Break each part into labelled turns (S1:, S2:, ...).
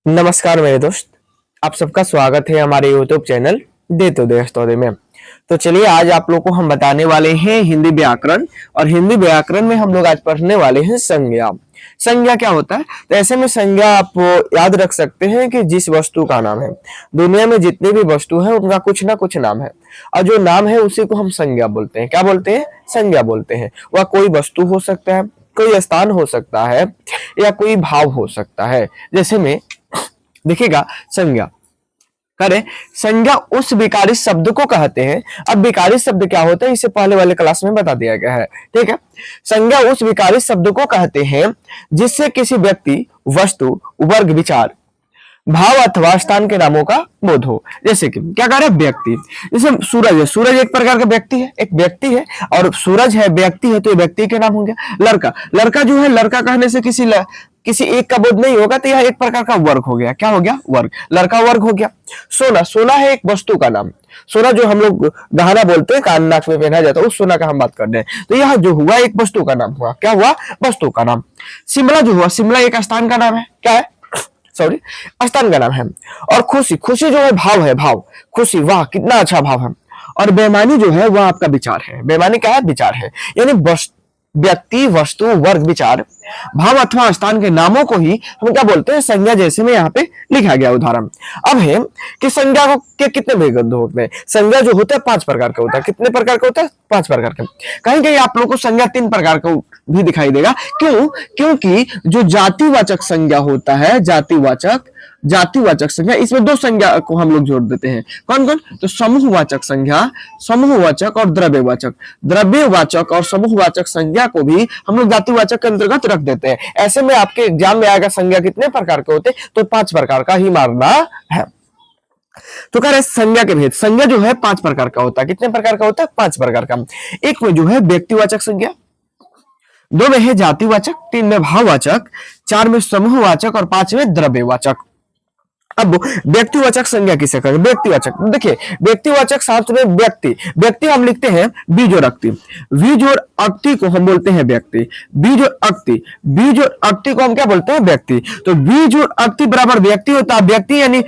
S1: नमस्कार मेरे दोस्त, आप सबका स्वागत है हमारे YouTube चैनल दे तो दोस्तों में। तो चलिए आज आप लोग को हम बताने वाले हैं हिंदी व्याकरण। और हिंदी व्याकरण में हम लोग आज पढ़ने वाले हैं संज्ञा। संज्ञा क्या होता है? तो ऐसे में संज्ञा आप याद रख सकते हैं कि जिस वस्तु का नाम है। दुनिया में जितनी भी वस्तु है उनका कुछ ना कुछ नाम है, और जो नाम है उसी को हम संज्ञा बोलते हैं। क्या बोलते हैं? संज्ञा बोलते हैं। वह कोई वस्तु हो सकता है, कोई स्थान हो सकता है, या कोई भाव हो सकता है। जैसे में देखिएगा, संज्ञा करें, संज्ञा उस विकारी शब्द को कहते हैं। अब विकारी शब्द क्या होता है इसे पहले वाले क्लास में बता दिया गया है, ठीक है। संज्ञा उस विकारी शब्द को कहते हैं जिससे किसी व्यक्ति, वस्तु, वर्ग, विचार, भाव अथवा स्थान के नामों का बोध हो। जैसे कि क्या कह रहे हैं? व्यक्ति। जैसे सूरज है, सूरज एक प्रकार का व्यक्ति है, एक व्यक्ति है, और सूरज है, व्यक्ति है, तो ये व्यक्ति के नाम होंगे। लड़का, लड़का जो है, लड़का कहने से किसी एक का बोध नहीं होगा, तो यह एक प्रकार का वर्ग हो गया। क्या हो गया? वर्ग। लड़का वर्ग हो गया। सोना, सोना है एक वस्तु का नाम। सोना जो हम लोग गहना बोलते हैं, कान नाक में पहना जाता है, उस सोना का हम बात कर रहे हैं। तो यह जो हुआ एक वस्तु का नाम हुआ। क्या हुआ? वस्तु का नाम। शिमला जो हुआ, शिमला एक स्थान का नाम है। क्या है? सॉरी, स्थान का नाम है। और खुशी, खुशी जो है भाव है, भाव। खुशी, वाह कितना अच्छा भाव है। और बेईमानी जो है वह आपका विचार है। बेईमानी क्या है? विचार है। यानी व्यक्ति, वस्तु, वर्ग, विचार, भाव अथवा स्थान के नामों को ही हम क्या बोलते हैं? संज्ञा। जैसे में यहाँ पे लिखा गया उदाहरण। अब है कि संज्ञा को के कितने भेद होते हैं। संज्ञा जो होता है 5 प्रकार का होता है। कितने प्रकार का होता है? 5 प्रकार का। कहीं कहीं आप लोग को संज्ञा 3 प्रकार का भी दिखाई देगा। क्यों? क्योंकि जो जातिवाचक संज्ञा होता है, जातिवाचक संज्ञा, इसमें 2 संज्ञा को हम लोग जोड़ देते हैं। कौन कौन? तो समूहवाचक संज्ञा, समूहवाचक और द्रव्यवाचक। द्रव्यवाचक और समूहवाचक संज्ञा को भी हम लोग जातिवाचक के अंतर्गत रख देते हैं। ऐसे में आपके एग्जाम में आएगा संज्ञा कितने प्रकार के होते हैं? तो 5 प्रकार का ही मारना है। तो कह रहे संज्ञा के भेद। संज्ञा जो है 5 प्रकार का होता है। कितने प्रकार का होता है? 5 प्रकार का। एक में जो है व्यक्तिवाचक संज्ञा, 2 में है जातिवाचक, 3 में भाववाचक, 4 में समूहवाचक और 5 में द्रव्यवाचक। अब व्यक्तिवाचक संज्ञा किसे कहेंगे? व्यक्तिवाचक। देखिए, व्यक्तिवाचक साथ में व्यक्ति, व्यक्ति हम लिखते हैं बीज और अक्ति। बीज और अक्ति को हम बोलते हैं व्यक्ति। बीज और अक्ति, बीज और अक्ति को हम क्या बोलते हैं? व्यक्ति। तो बीज और अक्ति बराबर व्यक्ति होता है। व्यक्ति यानी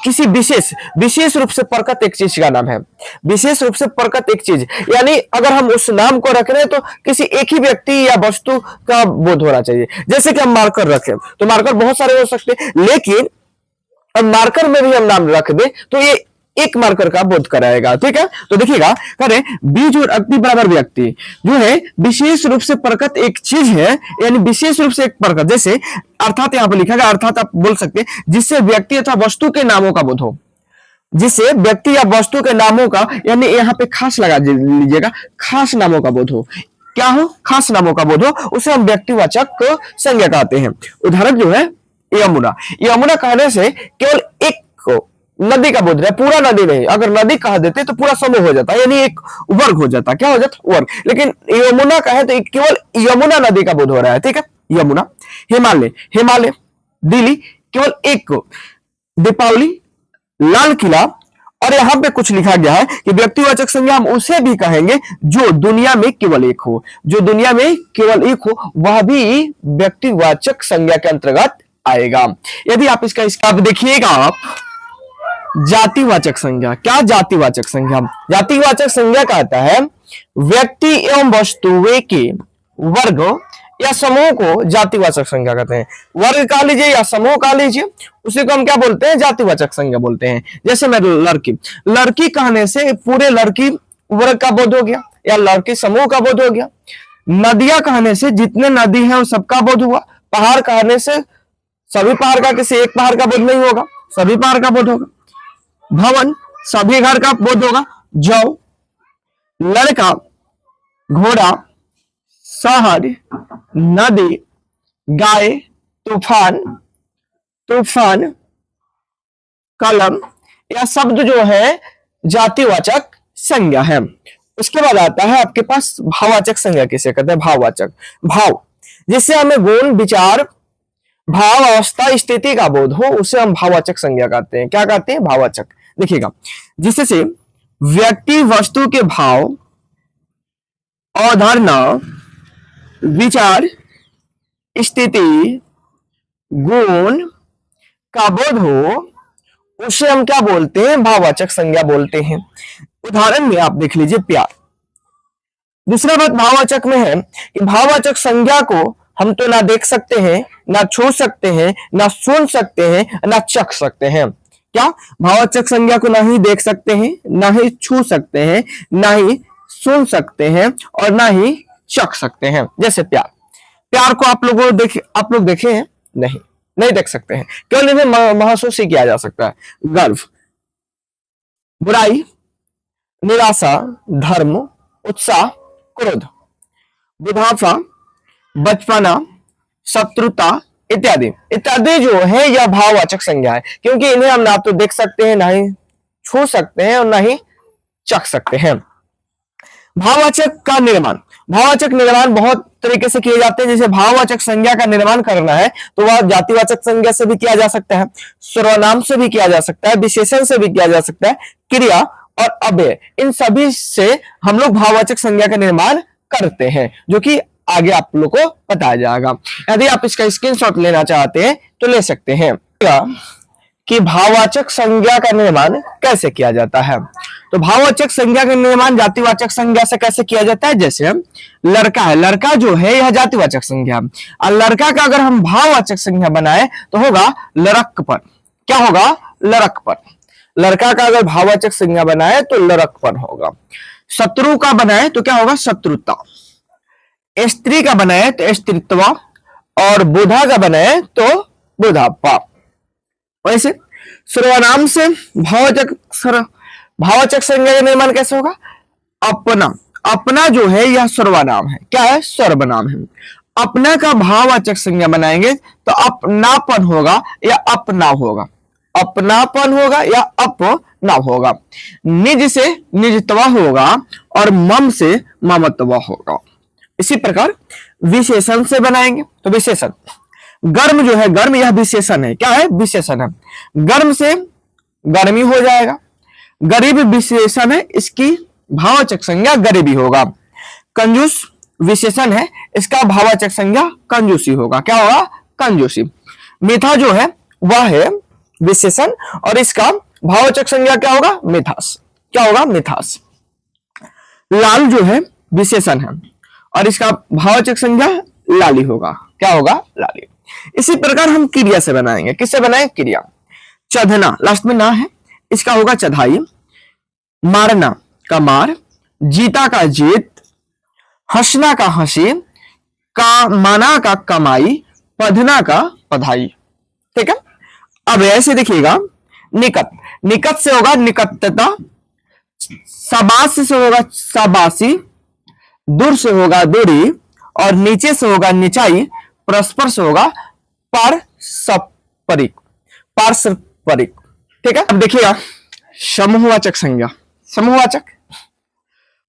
S1: किसी विशेष रूप से प्रकट एक चीज का नाम है। विशेष रूप से प्रकट एक चीज, यानी अगर हम उस नाम को रख रहे हैं तो किसी एक ही व्यक्ति या वस्तु का बोध होना चाहिए। जैसे कि हम मार्कर रखें तो मार्कर बहुत सारे हो सकते हैं, लेकिन अब मार्कर में भी हम नाम रख दे तो ये एक मार्कर का बोध कराएगा, ठीक है। तो देखिएगा, करें बीज और अक्ति बराबर व्यक्ति जो है विशेष रूप से प्रकट एक चीज है, यानी विशेष रूप से एक प्रकट। जैसे अर्थात यहाँ पर लिखा गया, अर्थात आप बोल सकते हैं जिससे व्यक्ति अथवा वस्तु के नामों का बोध हो। जिससे व्यक्ति या वस्तु के नामों का, यानी यहाँ पे खास लगा लीजिएगा, खास नामों का बोध हो। क्या हो? खास नामों का बोध हो, उसे हम व्यक्तिवाचक संज्ञा कहते हैं। उदाहरण जो है यमुना। यमुना कहने से केवल एक नदी का बोध है, पूरा नदी नहीं। अगर नदी कह देते तो पूरा समूह हो जाता, यानी एक वर्ग हो जाता। क्या हो जाता? वर्ग। लेकिन यमुना कहे तो केवल यमुना नदी का बोध हो रहा है, ठीक है। यमुना। हिमालय, हिमालय, दिल्ली, केवल एक को। दीपावली, लाल किला। और यहां पे कुछ लिखा गया है कि व्यक्तिवाचक संज्ञा हम उसे भी कहेंगे जो दुनिया में केवल एक हो। जो दुनिया में केवल एक हो वह भी व्यक्तिवाचक संज्ञा के अंतर्गत आएगा। यदि आप इसका आप देखिएगा, आप जातिवाचक संज्ञा। क्या जातिवाचक संज्ञा? जातिवाचक संज्ञा कहता है व्यक्ति एवं वस्तुएं के वर्ग या समूह को जातिवाचक संज्ञा कहते हैं। वर्ग कह लीजिए या समूह कह लीजिए, उसी को हम क्या बोलते हैं? जातिवाचक संज्ञा बोलते हैं। जैसे मैं लड़की, लड़की कहने से पूरे लड़की वर्ग का बोध हो गया या लड़की समूह का बोध हो गया। नदियां कहने से जितने नदी हैं उन सबका बोध हुआ। पहाड़ कहने से सभी पहाड़ का, किसी एक पहाड़ का बोध नहीं होगा, सभी पहाड़ का बोध होगा। भवन, सभी घर का बोध होगा। जौ, लड़का, घोड़ा, शहर, नदी, गाय, तूफान, तूफान, कलम, यह शब्द जो है जातिवाचक संज्ञा है। उसके बाद आता है आपके पास भाववाचक संज्ञा किसे कहते हैं? भाववाचक। भाव, जिससे हमें गुण, विचार, भाव, अवस्था, स्थिति का बोध हो उसे हम भाववाचक संज्ञा कहते हैं। क्या कहते हैं? भाववाचक। देखिएगा, जिससे व्यक्ति, वस्तु के भाव, अवधारणा, विचार, स्थिति, गुण, का बोध हो उसे हम क्या बोलते हैं, भाववाचक संज्ञा बोलते हैं। उदाहरण में आप देख लीजिए प्यार। दूसरा बात भाववाचक में है कि भाववाचक संज्ञा को हम तो ना देख सकते हैं, ना छू सकते हैं, ना सुन सकते हैं, ना चख सकते हैं। क्या भाववाचक संज्ञा को ना ही देख सकते हैं, ना ही छू सकते हैं, ना ही सुन सकते हैं और ना ही चख सकते हैं। जैसे प्यार, प्यार को आप लोग देखे हैं? नहीं, नहीं देख सकते हैं, केवल इन्हें महसूस ही किया जा सकता है। गर्व, बुराई, निराशा, धर्म, उत्साह, क्रोध, बुढ़ापा, बचपना, शत्रुता इत्यादि इत्यादि जो है यह भाववाचक संज्ञा है, क्योंकि इन्हें हम ना तो देख सकते हैं, ना ही छू सकते हैं और ना ही चख सकते हैं। भाववाचक का निर्माण, भाववाचक निर्माण बहुत तरीके से किए जाते हैं। जैसे भाववाचक संज्ञा का निर्माण करना है तो वह जातिवाचक संज्ञा से भी किया जा सकता है, सर्वनाम से भी किया जा सकता है, विशेषण से भी किया जा सकता है, क्रिया और अव्यय, इन सभी से हम लोग भाववाचक संज्ञा का निर्माण करते हैं, जो कि आगे आप लोग को बताया जाएगा। यदि आप इसका स्क्रीनशॉट लेना चाहते हैं तो ले सकते हैं कि भाववाचक संज्ञा का निर्माण कैसे किया जाता है। तो भाववाचक संज्ञा का निर्माण जातिवाचक संज्ञा से कैसे किया जाता है। जैसे लड़का है, लड़का जो है यह जातिवाचक संज्ञा, और लड़का का अगर हम भाववाचक संज्ञा बनाए तो होगा लड़कपन। क्या होगा? लड़कपन। लड़का का अगर भाववाचक संज्ञा बनाए तो लड़कपन होगा। शत्रु का बनाए तो क्या होगा? शत्रुता। स्त्री का बनाए तो स्त्रीत्व, और बुधा का बनाए तो बुढ़ापा। वैसे सर्वनाम से भाववाचक संज्ञा का निर्माण कैसे होगा? अपना, अपना जो है यह सर्वनाम है। क्या है? सर्वनाम है। अपना का भाववाचक संज्ञा बनाएंगे तो अपनापन होगा या अपना होगा, अपनापन होगा या अपना होगा। निज से निजत्व होगा और मम से ममत्व होगा। इसी प्रकार विशेषण से बनाएंगे तो विशेषण, गर्म जो है, गर्म यह विशेषण है। क्या है? विशेषण है। गर्म से गर्मी हो जाएगा। गरीब विशेषण है, इसकी भाववाचक संज्ञा गरीबी होगा। कंजूस विशेषण है, इसका भाववाचक संज्ञा कंजूसी होगा। क्या होगा? कंजूसी। मीठा जो है वह है विशेषण और इसका भाववाचक संज्ञा क्या होगा? मिठास। क्या होगा? मिठास। लाल जो है विशेषण है और इसका भाववाचक संज्ञा लाली होगा। क्या होगा? लाली। इसी प्रकार हम क्रिया से बनाएंगे। किससे बनाएंगे? क्रिया। चढ़ना, लास्ट में ना है, इसका होगा चढ़ाई। मारना का मार, जीता का जीत, हंसना का हंसी, कमाना का कमाई, पढ़ना का पढ़ाई। ठीक है। अब ऐसे देखिएगा, निकट, निकट से होगा निकटता, शाबाश से होगा शाबाशी, दूर से होगा दूरी, और नीचे से होगा निचाई, परस्पर से होगा पारस्परिक, पारस्परिक। ठीक है। अब देखिएगा समूहवाचक संज्ञा। समूहवाचक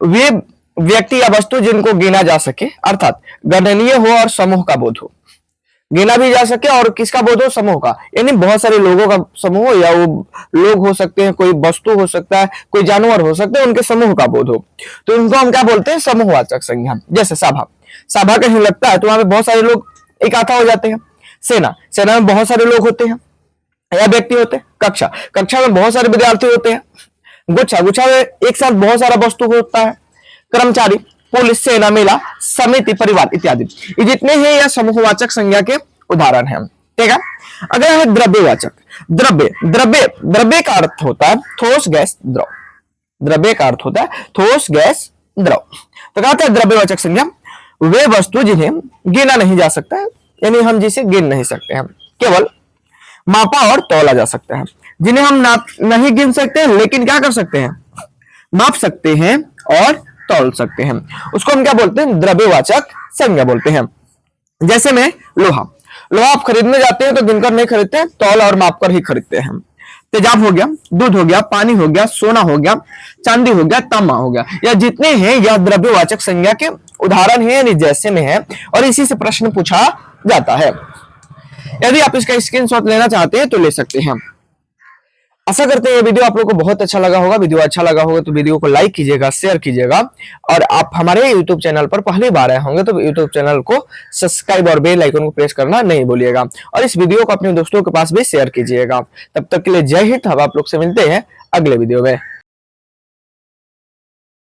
S1: वे व्यक्ति या वस्तु जिनको गिना जा सके, अर्थात गणनीय हो और समूह का बोध हो। गिना भी जा सके और किसका बोध हो? समूह का, यानी बहुत सारे लोगों का समूह, या वो लोग हो सकते हैं, कोई वस्तु हो सकता है, कोई जानवर हो सकते हैं, उनके समूह का बोध हो, तो उनको हम क्या बोलते हैं? समूहवाचक संज्ञा। जैसे सभा, सभा कहीं लगता है तो वहां पे बहुत सारे लोग इकट्ठा हो जाते हैं। सेना, सेना में बहुत सारे लोग होते हैं या व्यक्ति होते हैं। कक्षा, कक्षा में बहुत सारे विद्यार्थी होते हैं। गुच्छा, गुच्छा में एक साथ बहुत सारा वस्तु होता है। कर्मचारी, पुलिस, सेना, मेला, समिति, परिवार इत्यादि, ये जितने हैं यह समूहवाचक संज्ञा के उदाहरण हैं। ठीक है। अगला है द्रव्यवाचक। द्रव्य, द्रव्य, द्रव्य का अर्थ होता है ठोस, गैस, द्रव। द्रव्य का अर्थ होता है ठोस, गैस, द्रव। तो कहते हैं द्रव्यवाचक संज्ञा वे वस्तु जिन्हें गिना नहीं जा सकता है, यानी हम जिसे गिन नहीं सकते हैं, केवल मापा और तौला जा सकता है। जिन्हें हम नहीं गिन सकते हैं, लेकिन क्या कर सकते हैं? माप सकते हैं और तौल सकते हैं, उसको हम क्या बोलते हैं? द्रव्यवाचक संज्ञा बोलते हैं। जैसे में लोहा, लोहा आप खरीदने जाते हैं तो गिनकर नहीं खरीदते हैं, तौल और माप कर ही खरीदते हैं। तेजाब हो गया, दूध हो गया, पानी हो गया, सोना हो गया, चांदी हो गया, तांबा हो गया, या जितने हैं यह द्रव्यवाचक संज्ञा के उदाहरण है, यानी जैसे में है, और इसी से प्रश्न पूछा जाता है। यदि आप इसका स्क्रीनशॉट लेना चाहते हैं तो ले सकते हैं। आशा करते हैं ये वीडियो आप लोग को बहुत अच्छा लगा होगा। वीडियो अच्छा लगा होगा तो वीडियो को लाइक कीजिएगा, शेयर कीजिएगा, और आप हमारे यूट्यूब चैनल पर पहली बार आए होंगे तो यूट्यूब चैनल को सब्सक्राइब और बेल आइकन को प्रेस करना नहीं भूलिएगा, और इस वीडियो को अपने दोस्तों के पास भी शेयर कीजिएगा। तब तक के लिए जय हिंद। अब आप लोग से मिलते हैं अगले वीडियो में।